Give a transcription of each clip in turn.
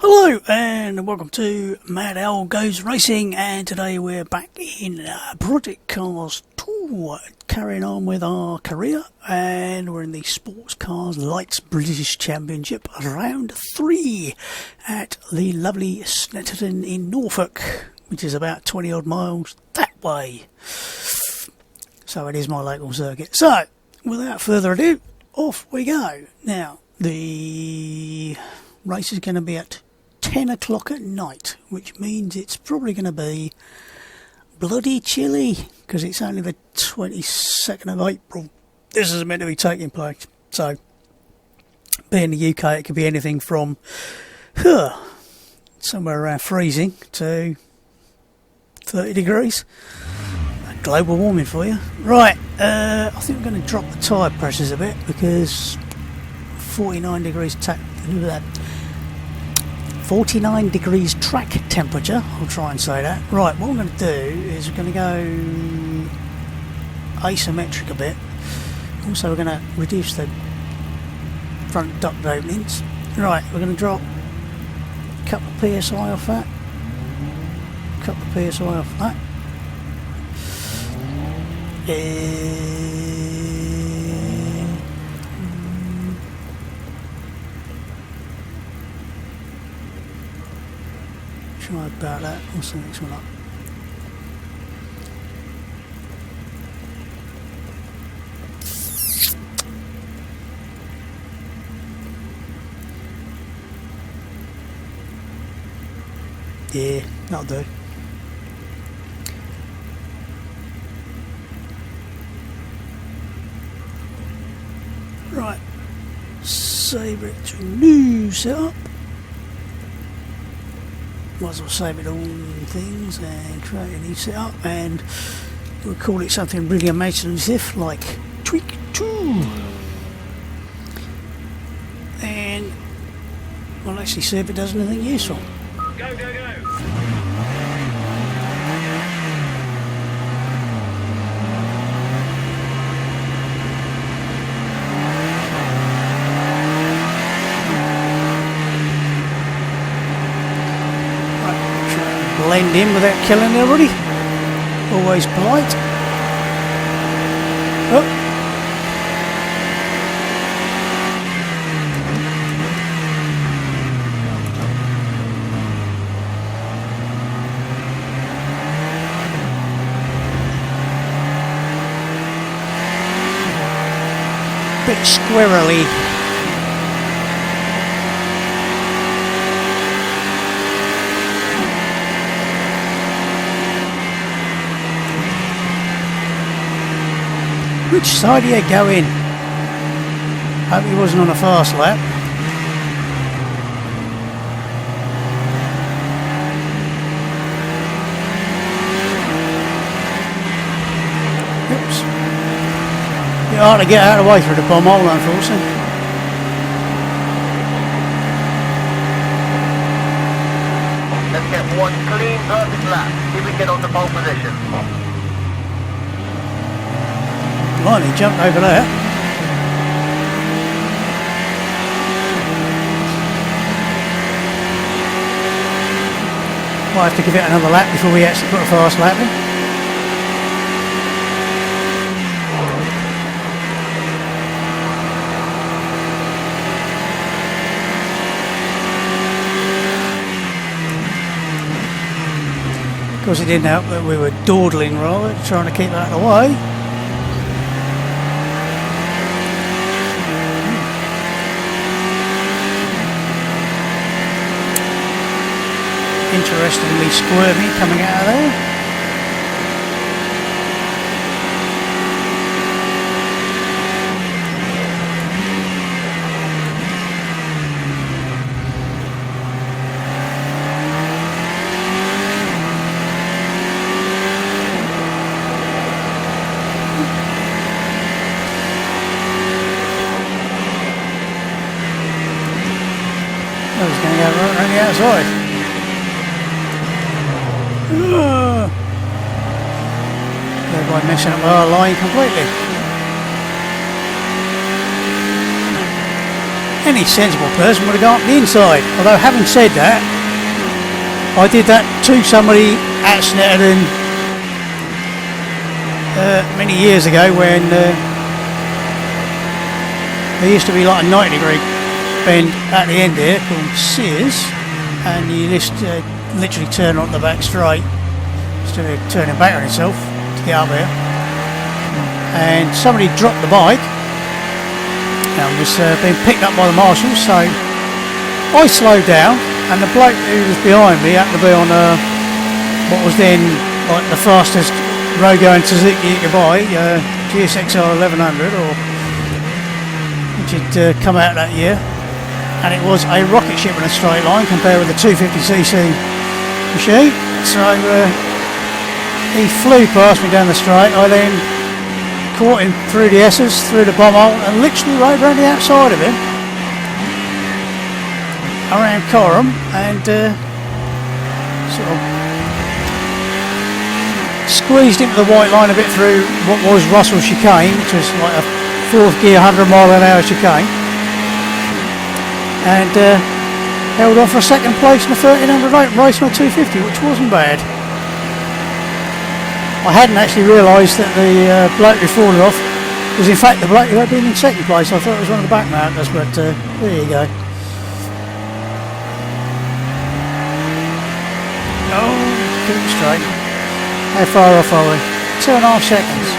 Hello and welcome to Mad Owl Goes Racing, and today we're back in Project Cars 2, carrying on with our career, and we're in the Sportscar Lites British Championship round 3 at the lovely Snetterton in Norfolk, which is about 20 odd miles that way. So it is my local circuit. So without further ado, off we go. Now the race is going to be at 10 o'clock at night, which means it's probably going to be bloody chilly because it's only the 22nd of April. This is meant to be taking place. So, being the UK, it could be anything from somewhere around freezing to 30 degrees. Global warming for you. Right, I think we're going to drop the tyre pressures a bit because 49 degrees 49 degrees track temperature, I'll try and say that. Right, what I'm going to do is we're going to go asymmetric a bit. Also we're going to reduce the front duct openings. Right, we're going to drop a couple of PSI off that. A couple of PSI off that. Try about that. What's the next one up? Yeah, that'll do. Right, save it to new setup. Might as well save it all in things and create a new setup, and we'll call it something really imaginative like Tweak 2, and we'll actually see if it does anything useful. Go, go, go! Blend in without killing everybody. Always polite. Oh. Bit squirrely. Which side are you going? Hope he wasn't on a fast lap. Oops. Bit hard to get out of the way through the bomb hole, unfortunately. Let's get one clean, perfect lap. See if we get on the pole position. Blimey, jumped over there. Might have to give it another lap before we actually put a fast lap in. Of course, it didn't help that we were dawdling rather, trying to keep that away. Interestingly squirmy coming out of there. I was going to go right around the outside. Thereby messing up our line completely. any sensible person would have gone up the inside. Although having said that, I did that to somebody at Snetterton many years ago when there used to be like a 90-degree bend at the end there called Sears, and you just literally turn on the back straight instead of turning back on itself to get up there. And somebody dropped the bike and was being picked up by the marshals, so I slowed down, and the bloke who was behind me happened to be on what was then like the fastest road going Suzuki you could buy, GSXR 1100, or which had come out that year, and it was a rocket ship in a straight line compared with the 250cc machine. So he flew past me down the straight. I then caught him through the S's, through the bomb hole, and literally rode around the outside of him, around Caterham, and sort of squeezed into the white line a bit through what was Russell chicane, which was like a fourth gear 100-mile-an-hour chicane, and held on for second place in the 1300 race on a 250, which wasn't bad. I hadn't actually realised that the bloke who fallen off was in fact the bloke who had been in second place. I thought it was one of the back markers, but there you go. Oh, keep it straight. How far off are we? 2.5 seconds.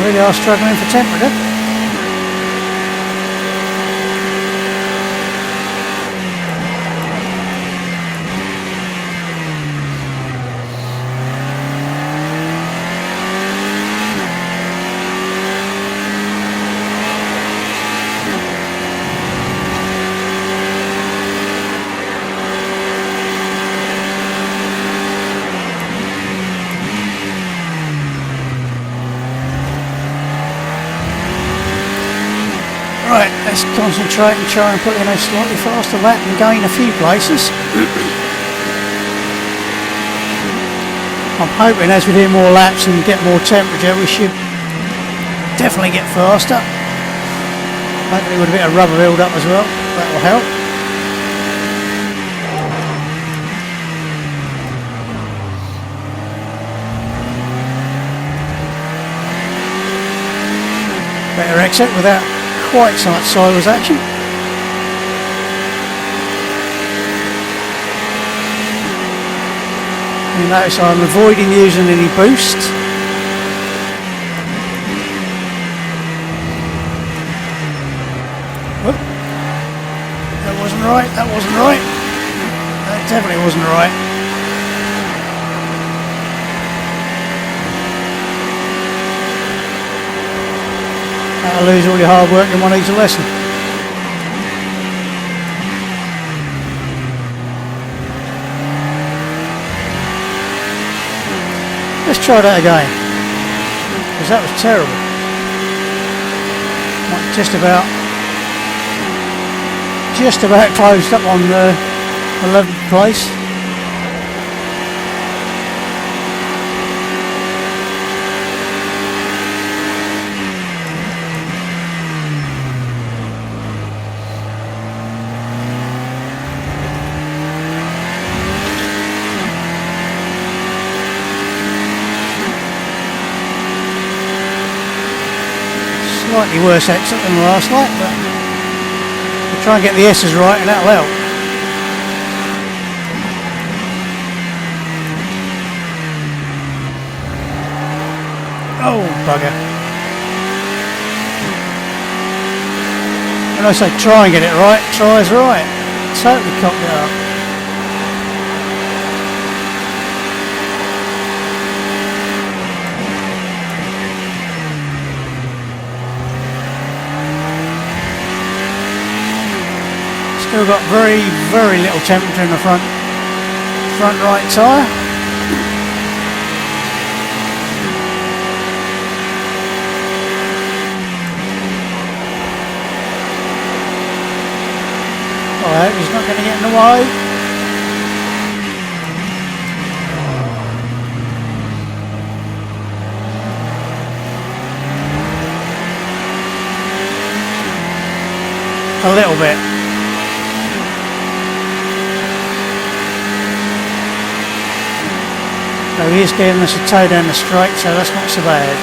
Really are struggling for temperature. Right, let's concentrate and try and put in a slightly faster lap and gain a few places. I'm hoping as we do more laps and get more temperature we should definitely get faster. Hopefully with a bit of rubber build up as well, that will help. Better exit without quite so much sideways action. You notice I'm avoiding using any boost. Whoop. That wasn't right, that wasn't right. That definitely wasn't right. That'll lose all your hard work in one easy lesson. Let's try that again, because that was terrible. Just about closed up on the 11th place. Slightly worse exit than the last lap, but we'll try and get the S's right and that'll help. Oh bugger. When I say try and get it right, try is right. Totally cocked it up. Still got very, very little temperature in the front right tyre. I hope he's not going to get in the way. A little bit. So he is giving us a toe down the straight, so that's not so bad.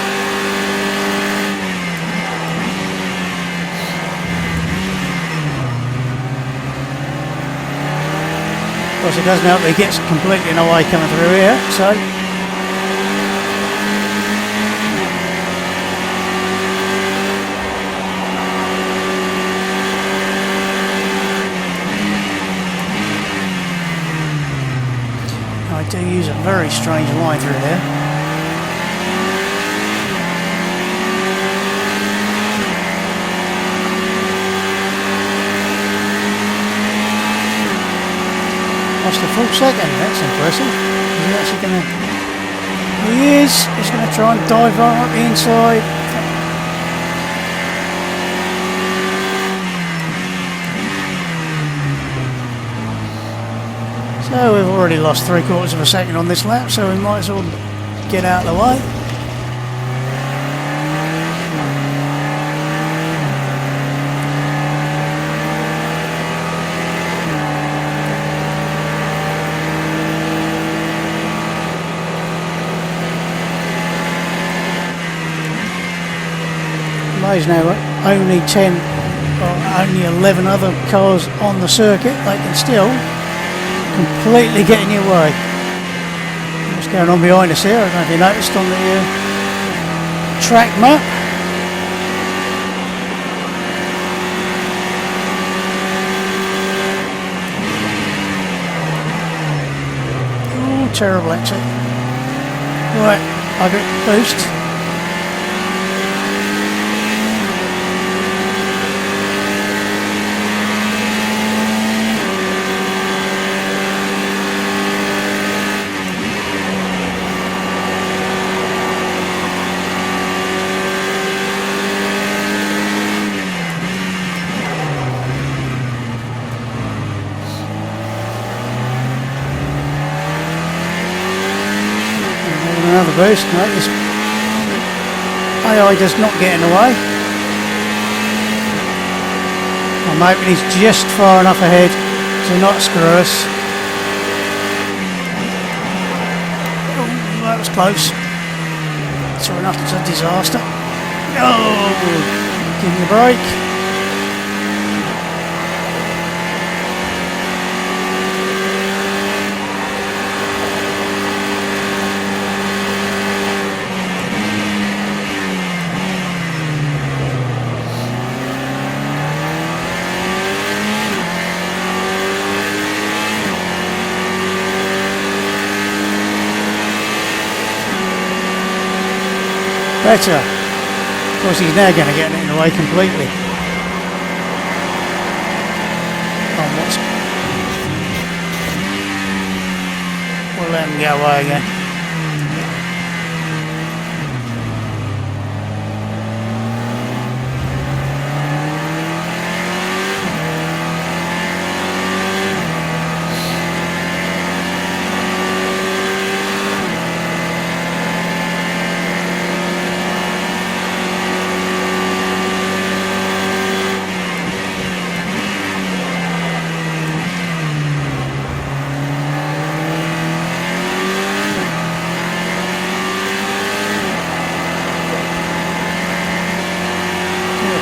Of course, it doesn't help that he gets completely in the way coming through here, so. I do use a very strange line through there. Lost a full second, that's impressive. Is he actually going to... He is! He's going to try and dive right up the inside. So we've already lost 3/4 of a second on this lap, so we might as well get out of the way. There's now only 10 or only 11 other cars on the circuit. They can still completely get in your way. What's going on behind us here? I don't know if you noticed on the track map. Oh, terrible exit. Right, I got boost. Another boost. No, this AI does not get in the way. I'm hoping he's just far enough ahead to not screw us. Oh, that was close. Sure enough, it's a disaster. Oh, give me a break. Better. Of course, he's now going to get in the way completely. Oh, we'll let him get away again.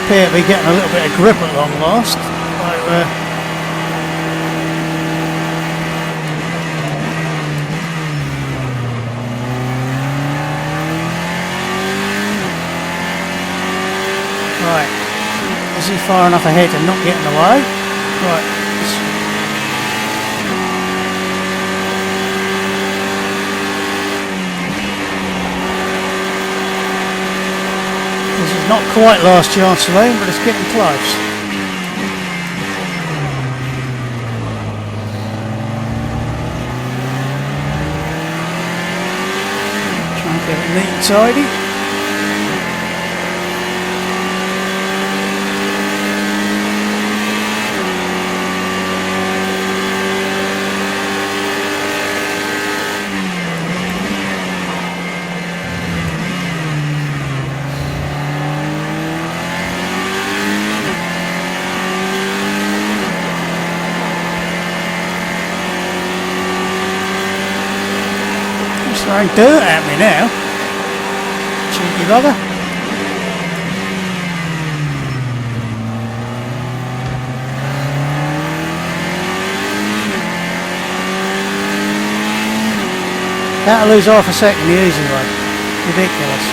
Appear to be getting a little bit of grip at long last. Right, is he far enough ahead to not get in the way? Right. This is not quite last chance for him, but it's getting close. Try and get it neat and tidy. Throwing dirt at me now. Cheeky bugger. That'll lose half a second the easy way. Ridiculous.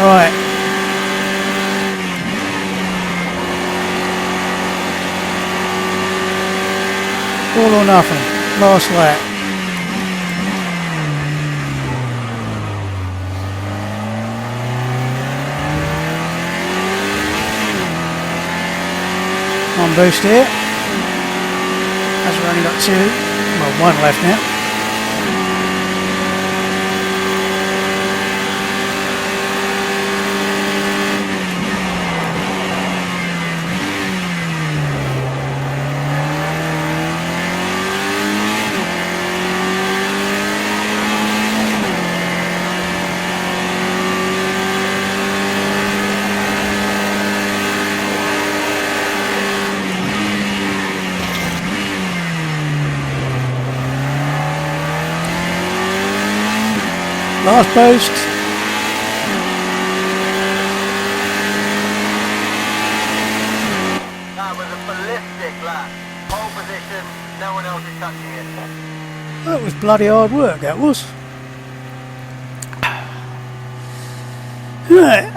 Right. All or nothing. Last lap. One boost here. As we've only got two. Well, one left now. Last boost. That was a ballistic lap. Pole position, no one else is touching it. That was bloody hard work, that was. Right.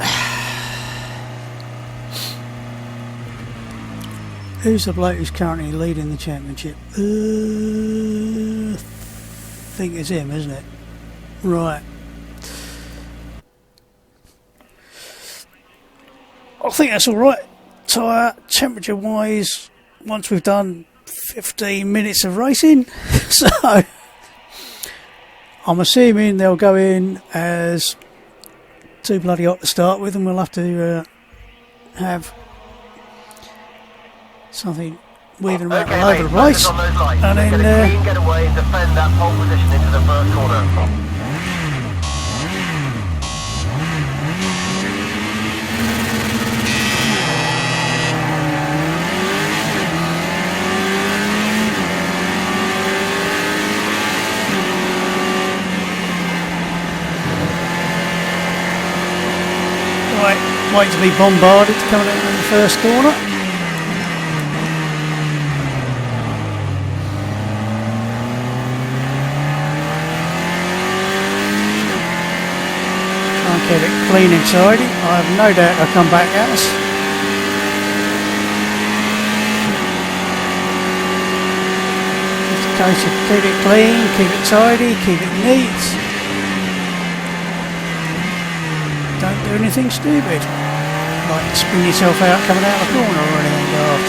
Who's the bloke who's currently leading the championship? I think it's him, isn't it? Right. I think that's alright. Tyre, temperature wise, once we've done 15 minutes of racing, so I'm assuming they'll go in as too bloody hot to start with, and we'll have to have something weaving around all over the place, and then get away and defend that pole position into the first corner. Right, wait to be bombarded coming out in the first corner. Try and keep it clean and tidy. I have no doubt they'll come back at us. Just a case of keep it clean, keep it tidy, keep it neat. Don't do anything stupid, like spin yourself out coming out of the corner or anything daft.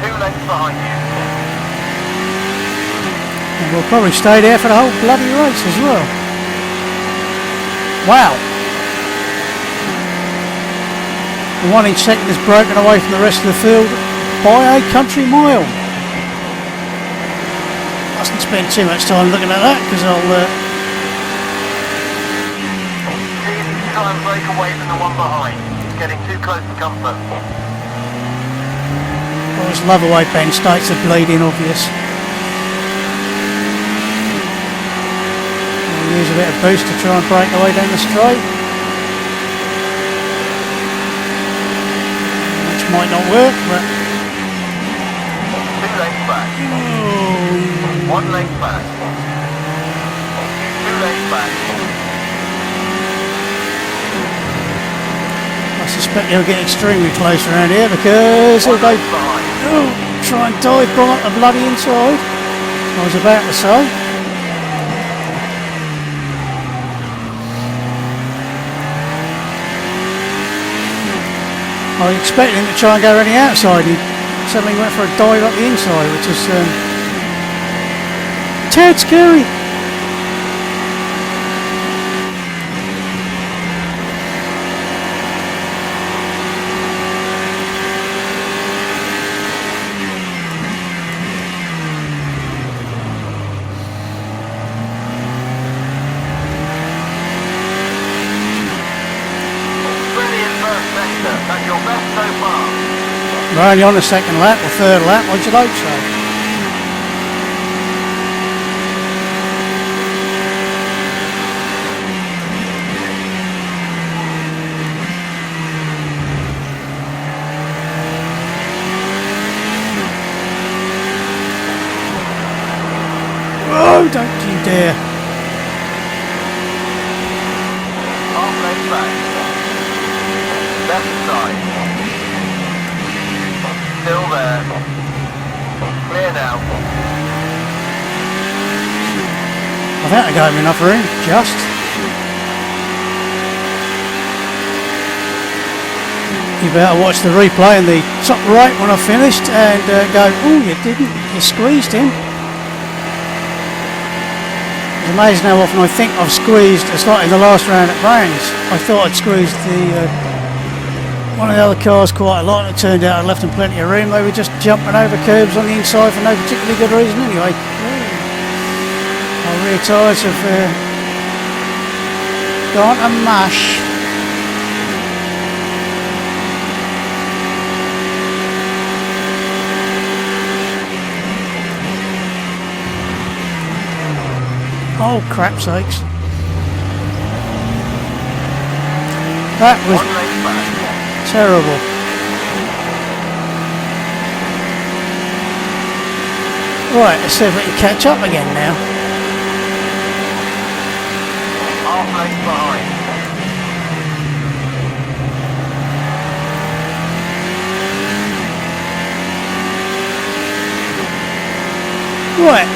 Two lengths behind you. And we'll probably stay there for the whole bloody race as well. Wow. The 1 inch second is broken away from the rest of the field by a country mile. Mustn't spend too much time looking at that because I'll See if you can try and break away from the one behind. It's getting too close for comfort. always love the way Ben states are bleeding obvious. We'll use a bit of boost to try and break the way down the straight. Might not work, but 2 lengths back. 1 length back. 2 lengths back. I suspect he'll get extremely close around here because he'll go try and dive bomb up the bloody inside. I was about to say. I was expecting him to try and go around the outside. He suddenly went for a dive up the inside, which is tad scary. best so far. We're only on the second lap or third lap, I should hope so. Oh, don't you dare. Half lane back. Left side. Still there. Clear now. I think I gave him enough room, just. You better watch the replay in the top right when I finished and go, oh, you didn't, you squeezed him. It's amazing how often I think I've squeezed, it's like in the last round at Brands. I thought I'd squeezed one of the other cars quite a lot, and it turned out I left them plenty of room. They were just jumping over curbs on the inside for no particularly good reason anyway. Our rear tyres have gone to mush. Oh, crap sakes. That was terrible. Right, let's see if we can catch up again now. Half lane behind. Right.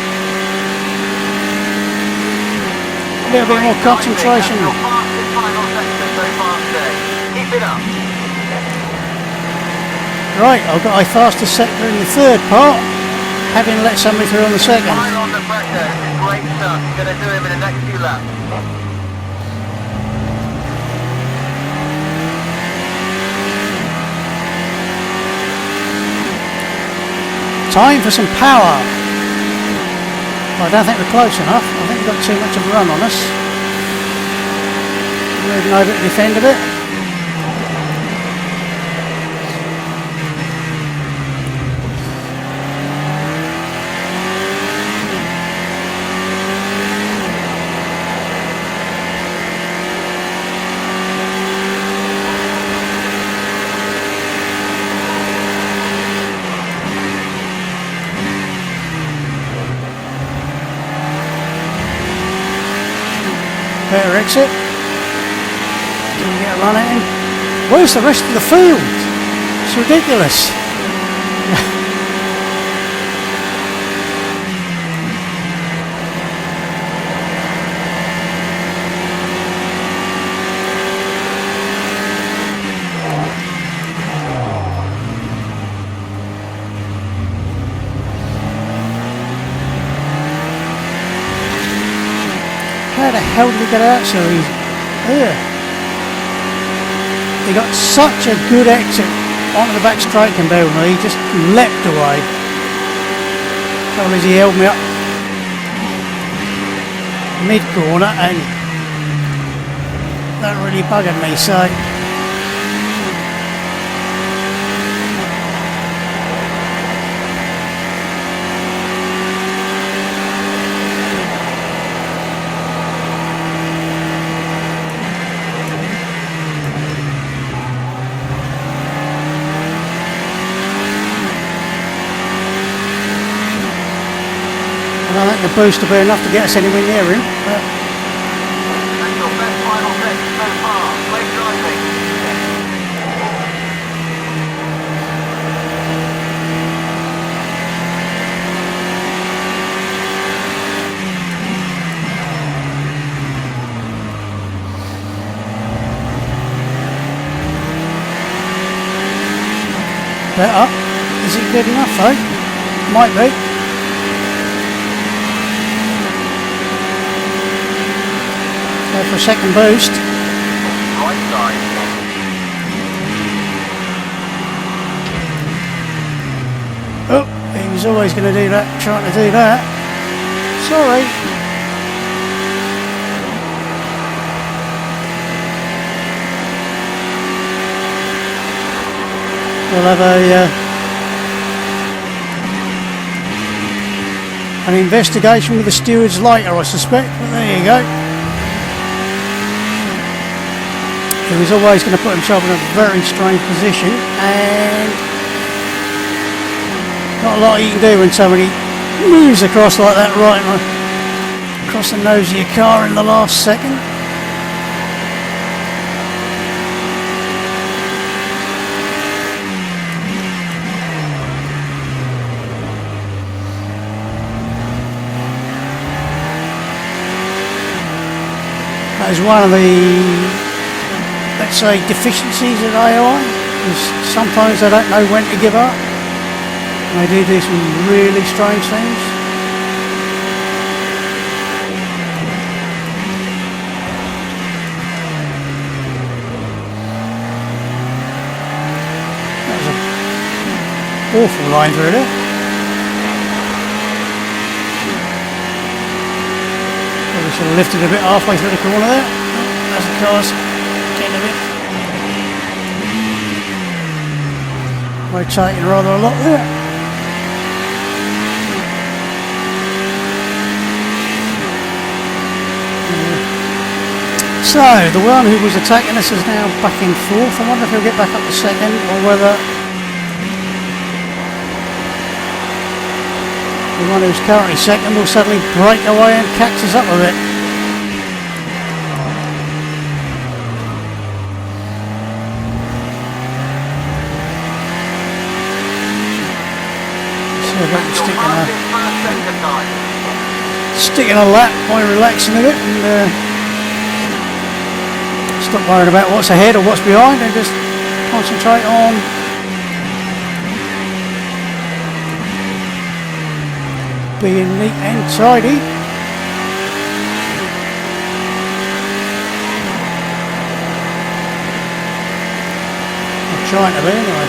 A little bit more concentration. Your fastest final section so far today. Keep it up. Right, I've got a faster sector in the third part, having let somebody through on the second. Fire on the pressure. This is great stuff. You're going to do him in the next few laps. Time for some power. I don't think we're close enough. I think we've got too much of a run on us. Moving over to defend a bit. Better exit. Can we get a run at him? Where's the rest of the field? It's ridiculous. How the hell did he get out so easy? There. He got such a good exit onto the back straight conveyor, he just leapt away. Trouble is he held me up mid corner and that really buggered me, so I don't think the boost will be enough to get us anywhere near him. But That's your best final section so far. Great driving. better. Is it good enough though? Might be. Go for a second boost. Right side. Oh, he was always going to do that, trying to do that. Sorry. we'll have an investigation with the stewards later, I suspect, but there you go. He was always going to put himself in a very strange position, and not a lot you can do when somebody moves across like that, right across the nose of your car in the last second. That is one of the, let's say, deficiencies of AI, is sometimes they don't know when to give up. And they do some really strange things. That was an awful line through there. Probably should have lifted a bit halfway through the corner there. As the car's getting a bit rotating rather a lot there. So, the one who was attacking us is now back in fourth. I wonder if he'll get back up to second, or whether the one who's currently second will suddenly break away and catch us up a bit. See if I can stick in a lap by relaxing a bit and stop worrying about what's ahead or what's behind and just concentrate on being neat and tidy. I'm trying to be anyway.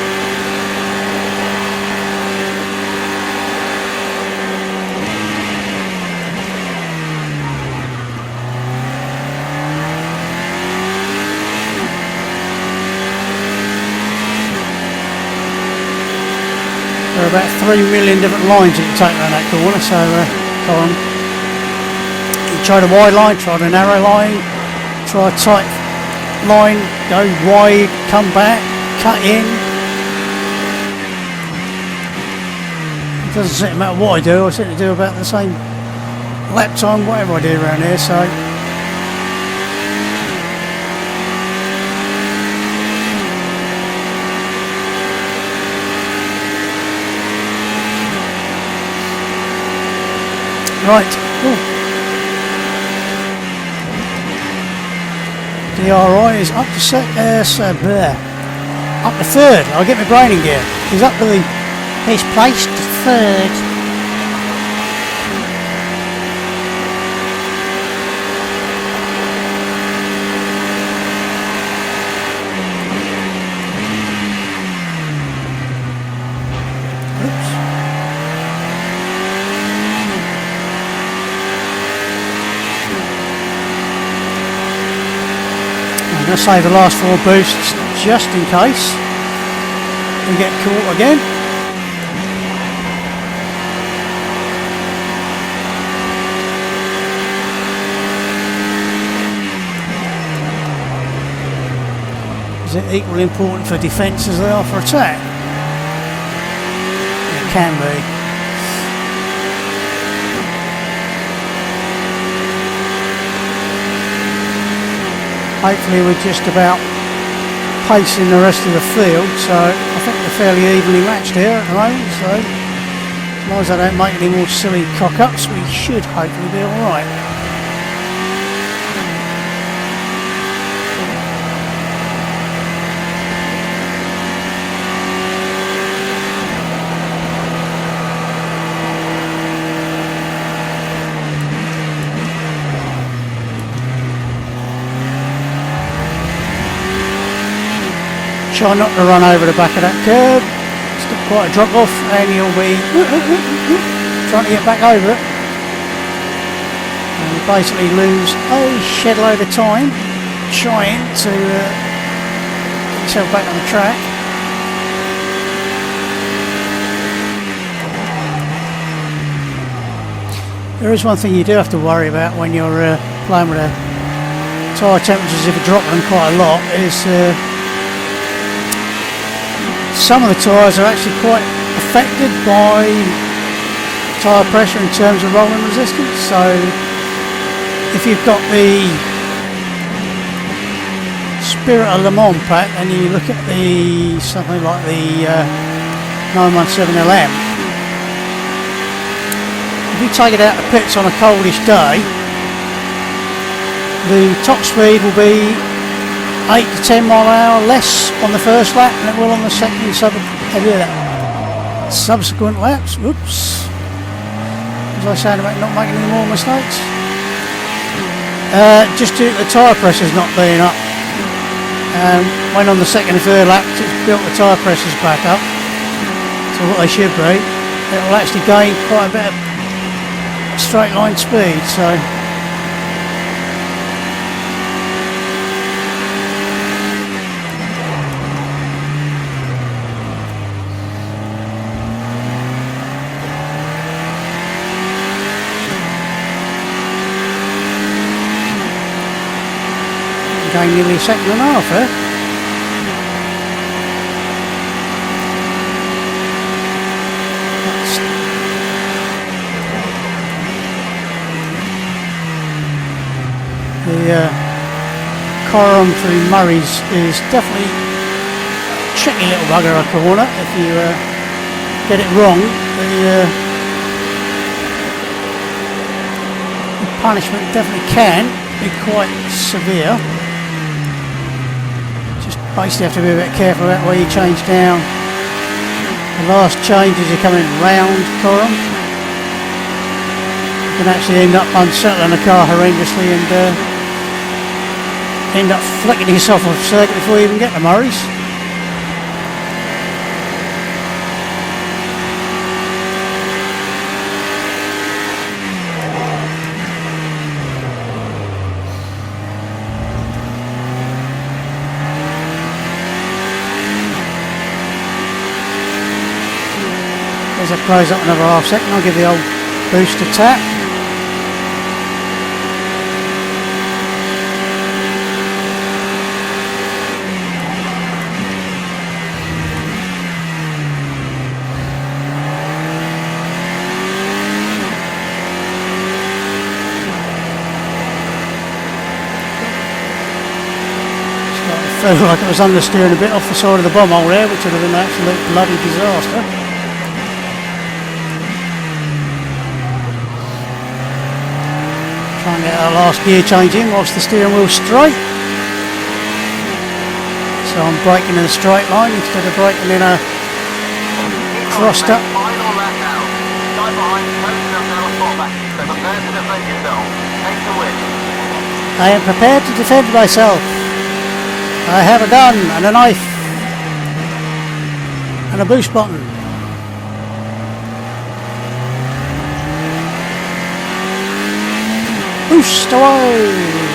There are about 3 million different lines you can take around that corner, so go on. You try the wide line, try the narrow line, try a tight line, go wide, come back, cut in. It doesn't seem to matter what I do, I seem to do about the same lap time, whatever I do around here, so. Right, DRI is up to up to third. I'll get my brain in gear. He's up to the. He's placed third. I'm going to save the last 4 boosts just in case we get caught again. Is it equally important for defence as they are for attack? It can be. Hopefully we're just about pacing the rest of the field, so I think we're fairly evenly matched here at the moment, so as long as I don't make any more silly cock-ups, we should hopefully be alright. Try not to run over the back of that curb. It's got quite a drop off and you'll be trying to get back over it. And you basically lose a shed load of time trying to get yourself back on the track. There is one thing you do have to worry about when you're playing with tyre temperatures, if you're dropping them quite a lot, is some of the tyres are actually quite affected by tyre pressure in terms of rolling resistance. So if you've got the Spirit of Le Mans pack and you look at the something like the 917LM, if you take it out of the pits on a coldish day, the top speed will be 8 to 10 mile an hour less on the first lap than it will on the second and subsequent laps. Oops. Was I saying about not making any more mistakes? Just due to the tyre pressures not being up. When on the second and third lap it's built the tyre pressures back up to what they should be, it will actually gain quite a bit of straight line speed. So gain nearly a second and a half there. The Caterham through Murray's is definitely a tricky little bugger a corner. If you get it wrong, the punishment definitely can be quite severe. Just basically have to be a bit careful about where you change down. The last change as you're coming round Caterham, you can actually end up unsettling the car horrendously and end up flicking yourself off circuit before you even get to Murray's. As it close up another half second, I'll give the old boost a tap. Felt like it was understeering a bit off the side of the bomb hole there, which would have been an absolute bloody disaster. Try and get our last gear change in whilst the steering wheel's straight. So I'm braking in a straight line instead of braking in a crossed up. I am prepared to defend myself. I have a gun and a knife and a boost button. Boost away!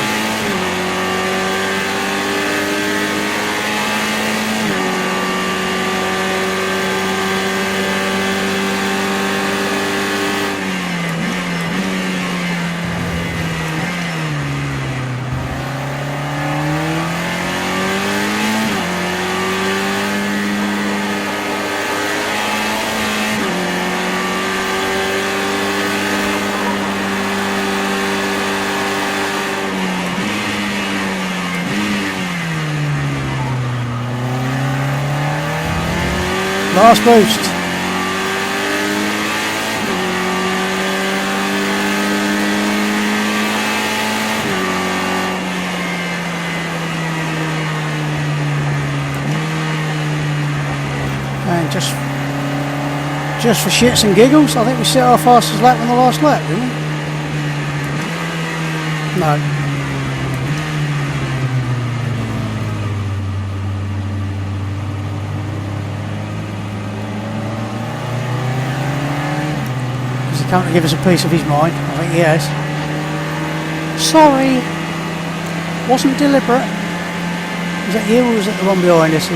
Last boost. And just for shits and giggles, I think we set our fastest lap on the last lap, didn't we? No. Come to give us a piece of his mind. I think he has. Sorry, wasn't deliberate. Was that you or was it the one behind us? Or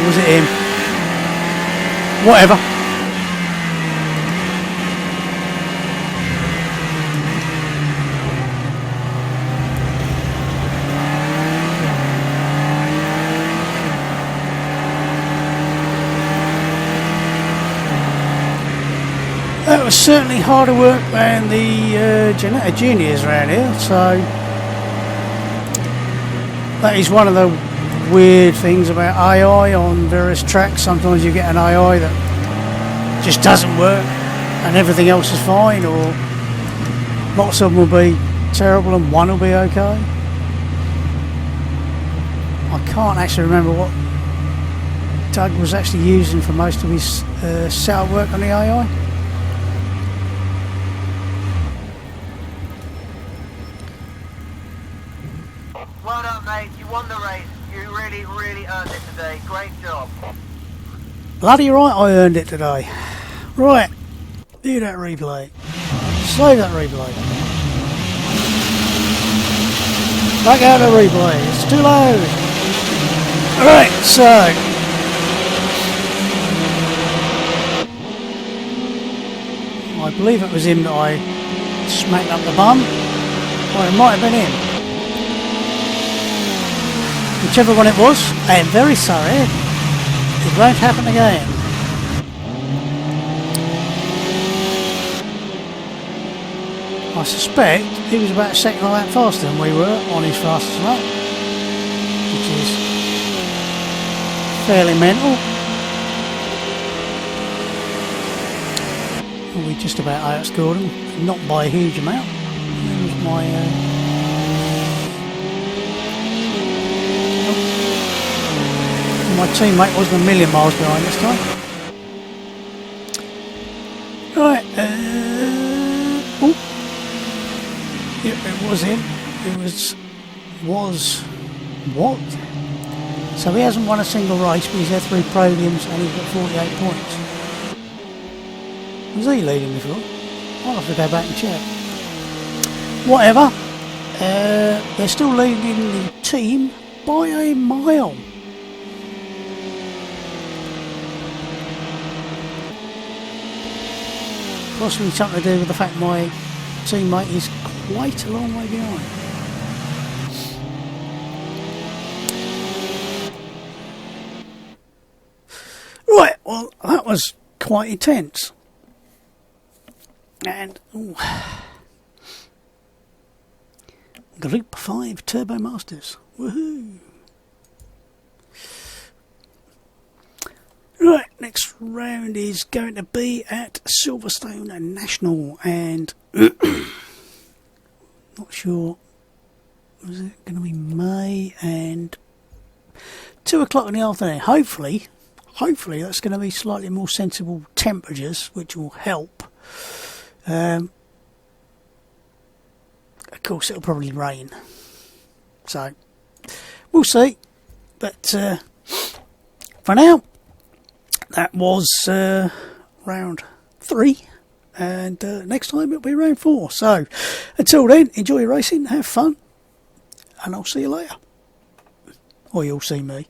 was it him? Whatever. That was certainly harder work than the Ginetta Jrs around here, so that is one of the weird things about AI on various tracks. Sometimes you get an AI that just doesn't work and everything else is fine, or lots of them will be terrible and one will be okay. I can't actually remember what Doug was actually using for most of his setup work on the AI. Well done, mate. You won the race. You really, really earned it today. Great job. Bloody right, I earned it today. Right, do that replay. Save that replay. Back out the replay. It's too loud. Alright, so I believe it was him that I smacked up the bum. Or it might have been him. Whichever one it was, I am very sorry. It won't happen again. I suspect he was about a second or that faster than we were on his fastest lap, which is fairly mental. Well, we just about outscored him, not by a huge amount. That was my my teammate wasn't a million miles behind this time. Right, oh, yep, it was him. It was what? So he hasn't won a single race, but he's had 3 podiums and he's got 48 points. Was he leading before? I'll have to go back and check. Whatever. They're still leading the team by a mile. Possibly something to do with the fact my teammate is quite a long way behind. Right, well that was quite intense. And Group 5 Turbo Masters. Woohoo! Right, next round is going to be at Silverstone National, and not sure, was it going to be May, and 2 o'clock in the afternoon. Hopefully that's going to be slightly more sensible temperatures, which will help. Of course it'll probably rain, so we'll see, but for now that was round 3, and next time it'll be round 4. So until then, enjoy your racing, have fun, and I'll see you later, or you'll see me.